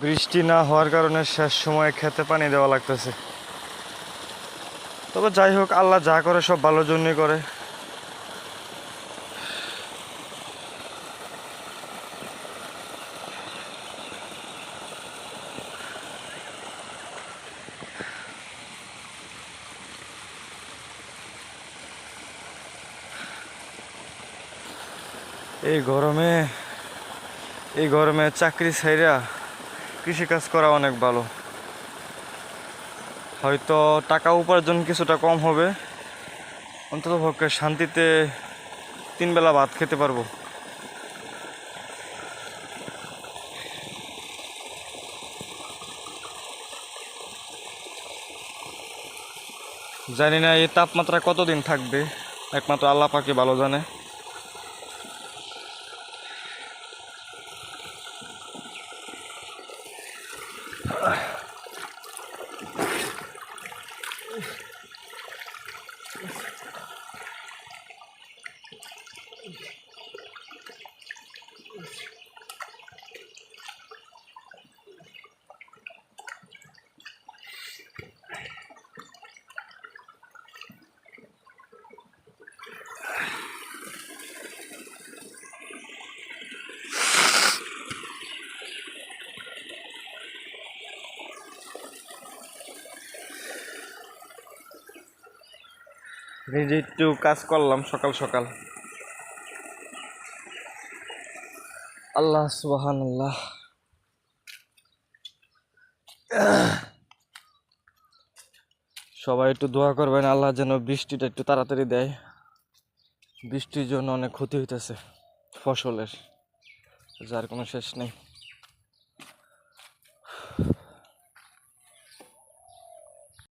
বৃষ্টি না হওয়ার কারণে শেষ সময়ে খেতে পানি দেওয়া লাগতেছে। তবে যাই হোক, আল্লাহ যা করে সব ভালোর জন্যই করে। এই গরমে চাকরি ছাইরা কৃষিকাজ করা অনেক ভালো। হয়তো টাকা উপার্জন কিছুটা কম হবে, অন্তত পক্ষে শান্তিতে 3 বেলা ভাত খেতে পারবো। জানি না এই তাপমাত্রা কতদিন থাকবে, একমাত্র আল্লাহ পাকই ভালো জানে। নিজে একটু কাজ করলাম সকাল সকাল। আল্লাহ সুবহানাল্লাহ। সবাই একটু দোয়া করবেন, আল্লাহ যেন বৃষ্টিটা একটু তাড়াতাড়ি দেয়। বৃষ্টির জন্য অনেক ক্ষতি হইতেছে ফসলের, যার কোনো শেষ নেই।